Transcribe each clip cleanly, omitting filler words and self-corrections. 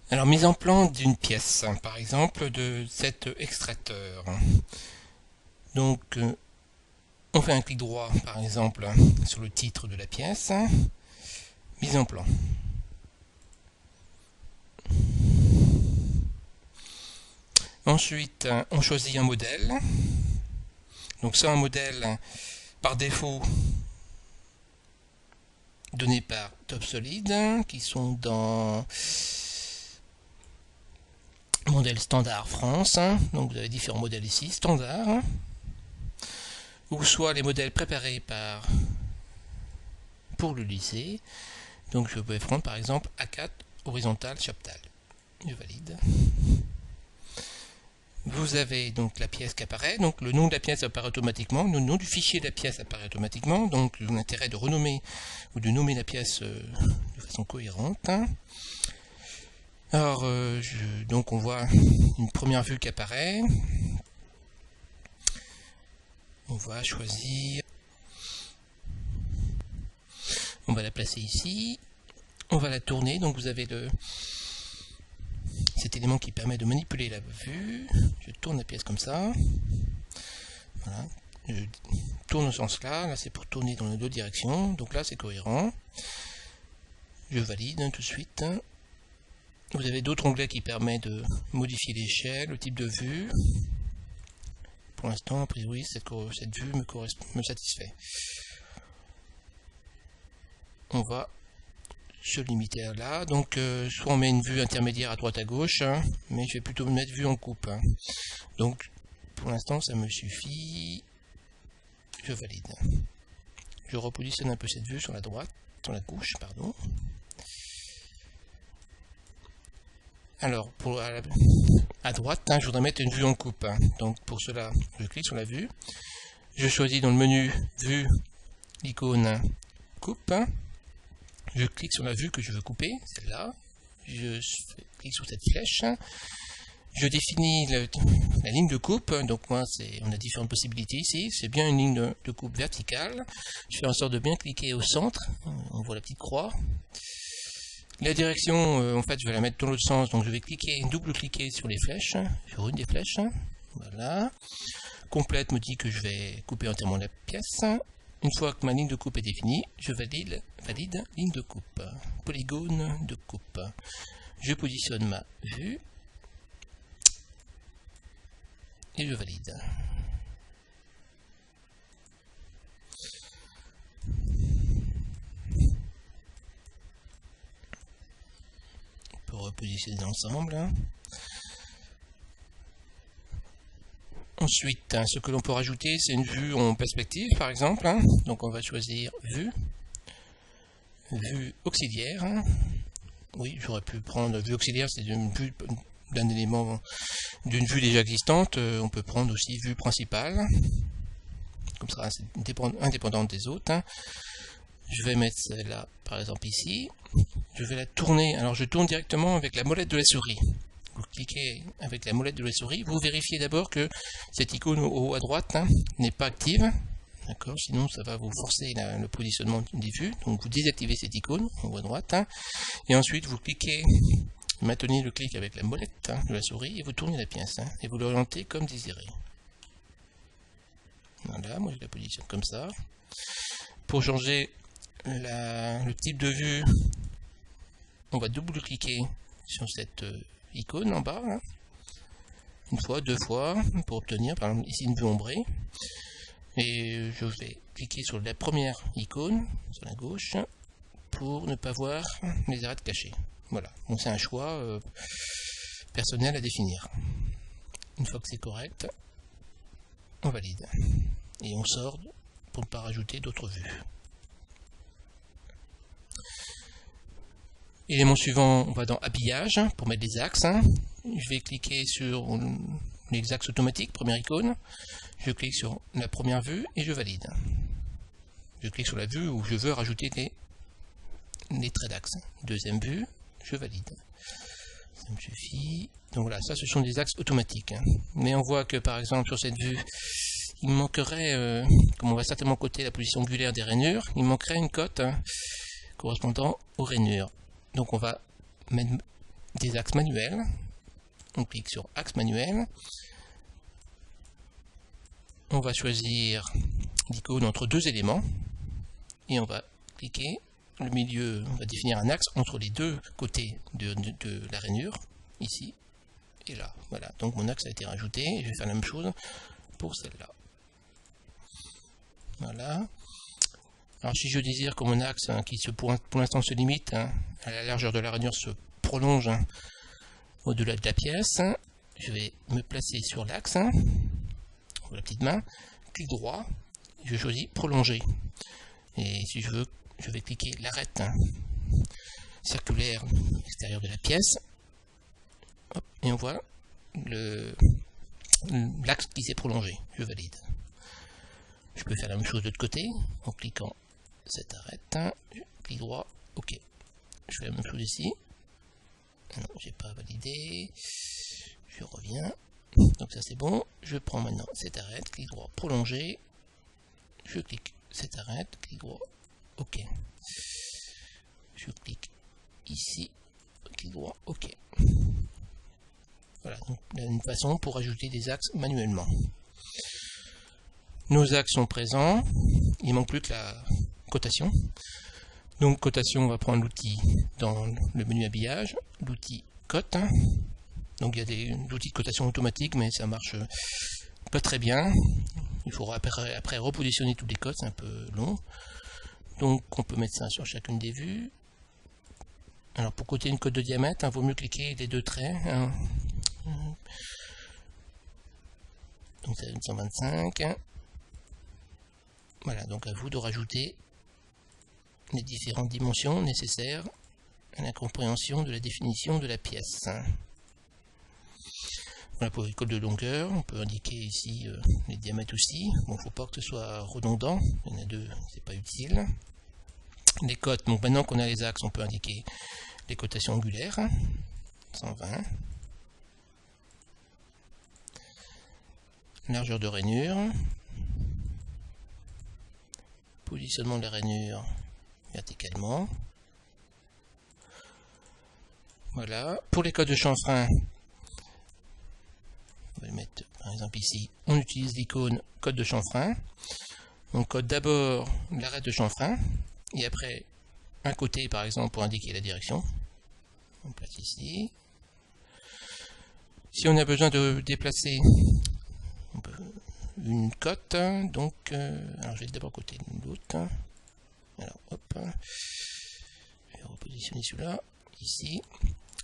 Alors, mise en plan d'une pièce, par exemple de cet extracteur. Donc, on fait un clic droit, par exemple, sur le titre de la pièce. Mise en plan. Ensuite, on choisit un modèle. Donc, c'est un modèle par défaut donné par Topsolid, qui sont dans modèle standard France. Donc, vous avez différents modèles ici, standard. Ou soit les modèles préparés pour le lycée. Donc, je peux prendre par exemple A4 horizontal chaptal. Je valide. Vous avez donc la pièce qui apparaît, donc le nom de la pièce apparaît automatiquement, le nom du fichier de la pièce apparaît automatiquement, donc l'intérêt de renommer ou de nommer la pièce de façon cohérente. Alors, donc on voit une première vue qui apparaît. On va choisir, on va la placer ici, on va la tourner, donc vous avez cet élément qui permet de manipuler la vue. Je tourne la pièce comme ça. Voilà. Je tourne dans ce sens-là. Là, c'est pour tourner dans les deux directions. Donc là, c'est cohérent. Je valide tout de suite. Vous avez d'autres onglets qui permettent de modifier l'échelle, le type de vue. Pour l'instant, a priori, cette vue me satisfait. On va se limiter à là, donc soit on met une vue intermédiaire à droite à gauche, mais je vais plutôt mettre vue en coupe. Donc pour l'instant ça me suffit, je valide. Je repositionne un peu cette vue sur la droite, sur la gauche, pardon. Alors pour à droite, je voudrais mettre une vue en coupe, donc pour cela je clique sur la vue, je choisis dans le menu vue l'icône coupe. Je clique sur la vue que je veux couper, celle-là. Je clique sur cette flèche. Je définis la ligne de coupe. Donc moi, on a différentes possibilités ici. C'est bien une ligne de coupe verticale. Je fais en sorte de bien cliquer au centre. On voit la petite croix. La direction, en fait, je vais la mettre dans l'autre sens. Donc je vais double-cliquer sur les flèches, sur une des flèches. Voilà. Complète me dit que je vais couper entièrement la pièce. Une fois que ma ligne de coupe est définie, je valide ligne de coupe, polygone de coupe. Je positionne ma vue et je valide. On peut repositionner l'ensemble. Ensuite, ce que l'on peut rajouter, c'est une vue en perspective, par exemple. Donc on va choisir vue auxiliaire. Oui, j'aurais pu prendre vue auxiliaire, c'est une vue d'un élément d'une vue déjà existante. On peut prendre aussi vue principale. Comme ça, c'est indépendante des autres. Je vais mettre celle-là, par exemple, ici. Je vais la tourner. Alors, je tourne directement avec la molette de la souris. Vous cliquez avec la molette de la souris, vous vérifiez d'abord que cette icône au haut à droite n'est pas active, d'accord, sinon ça va vous forcer le positionnement des vues. Donc vous désactivez cette icône au haut à droite, et ensuite vous cliquez, maintenez le clic avec la molette de la souris et vous tournez la pièce, et vous l'orientez comme désiré. Voilà, moi je la positionne comme ça. Pour changer le type de vue, on va double-cliquer sur cette icône en bas, une fois, deux fois, pour obtenir par exemple ici une vue ombrée. Et je vais cliquer sur la première icône, sur la gauche, pour ne pas voir les arêtes cachées. Voilà, bon, c'est un choix personnel à définir. Une fois que c'est correct, on valide. Et on sort pour ne pas rajouter d'autres vues. Élément suivant, on va dans habillage pour mettre des axes. Je vais cliquer sur les axes automatiques, première icône. Je clique sur la première vue et je valide. Je clique sur la vue où je veux rajouter les traits d'axe. Deuxième vue, je valide. Ça me suffit. Donc voilà, ça ce sont des axes automatiques. Mais on voit que par exemple sur cette vue, il manquerait, comme on va certainement coter la position angulaire des rainures, il manquerait une cote correspondant aux rainures. Donc on va mettre des axes manuels. On clique sur axe manuel. On va choisir l'icône entre deux éléments et on va cliquer le milieu, on va définir un axe entre les deux côtés de la rainure, ici et là. Voilà, donc mon axe a été rajouté, je vais faire la même chose pour celle-là. Voilà. Alors si je désire que mon axe, qui pour l'instant se limite à la largeur de la rainure, se prolonge au-delà de la pièce, je vais me placer sur l'axe, la petite main, clic droit, je choisis prolonger. Et si je veux, je vais cliquer l'arête circulaire extérieure de la pièce. Hop, et on voit l'axe qui s'est prolongé. Je valide. Je peux faire la même chose de l'autre côté en cliquant cette arête. Clic droit, OK. Je fais la même chose ici. Non, j'ai pas validé. Je reviens. Donc ça c'est bon. Je prends maintenant cette arête, clic droit, prolonger. Je clique cette arête, clic droit, OK. Je clique ici, clic droit, OK. Voilà, donc une façon pour ajouter des axes manuellement. Nos axes sont présents, il manque plus que la cotation. Donc cotation, on va prendre l'outil dans le menu habillage, l'outil cote. Donc il y a des outils de cotation automatique, mais ça marche pas très bien. Il faudra après repositionner tous les cotes, c'est un peu long. Donc on peut mettre ça sur chacune des vues. Alors pour coter une cote de diamètre, il vaut mieux cliquer les deux traits. Donc c'est 125. Voilà, donc à vous de rajouter les différentes dimensions nécessaires à la compréhension de la définition de la pièce. Voilà pour les codes de longueur, on peut indiquer ici les diamètres aussi. Bon, faut pas que ce soit redondant, il y en a deux, c'est pas utile. Les cotes, donc maintenant qu'on a les axes, on peut indiquer les cotations angulaires, 120. Largeur de rainure. Positionnement de la rainure verticalement. Voilà. Pour les codes de chanfrein, on va le mettre par exemple ici, on utilise l'icône code de chanfrein. On code d'abord l'arête de chanfrein et après un côté par exemple pour indiquer la direction. On place ici. Si on a besoin de déplacer une cote, donc alors je vais d'abord coter l'autre. Alors hop, je vais repositionner celui-là ici.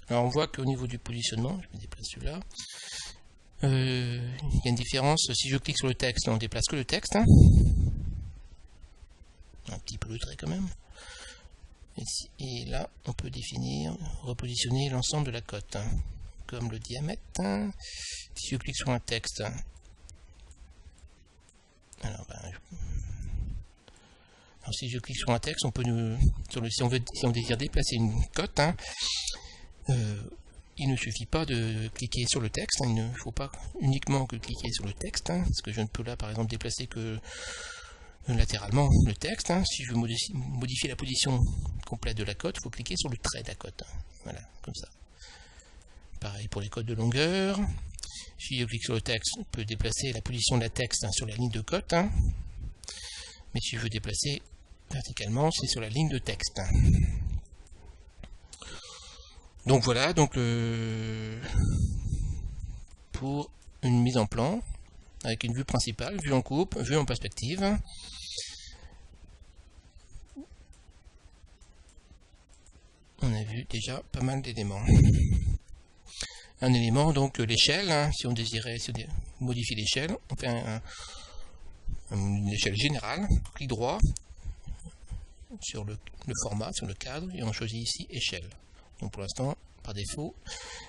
Alors on voit qu'au niveau du positionnement, je me déplace celui-là. Il y a une différence, si je clique sur le texte, on déplace que le texte. Un petit peu le trait quand même. Et là, on peut définir, repositionner l'ensemble de la cote. Comme le diamètre. Si je clique sur un texte, alors si je clique sur un texte, on peut si on désire déplacer une cote, il ne suffit pas de cliquer sur le texte, il ne faut pas uniquement que cliquer sur le texte, parce que je ne peux là par exemple déplacer que latéralement le texte. Si je veux modifier la position complète de la cote, il faut cliquer sur le trait de la cote. Voilà, comme ça. Pareil pour les cotes de longueur. Si je clique sur le texte, on peut déplacer la position de la texte sur la ligne de cote. Mais si je veux déplacer verticalement, c'est sur la ligne de texte. Donc voilà, donc pour une mise en plan, avec une vue principale, vue en coupe, vue en perspective. On a vu déjà pas mal d'éléments. Un élément, donc l'échelle, si on désirait modifier l'échelle, on fait une échelle générale, clic droit sur le format, sur le cadre, et on choisit ici échelle. Donc pour l'instant, par défaut,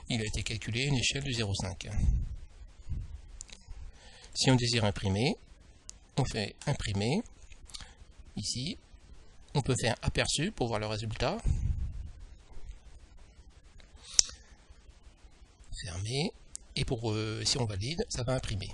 il a été calculé une échelle de 0,5. Si on désire imprimer, on fait imprimer. Ici, on peut faire aperçu pour voir le résultat. Fermer. Et pour si on valide, ça va imprimer.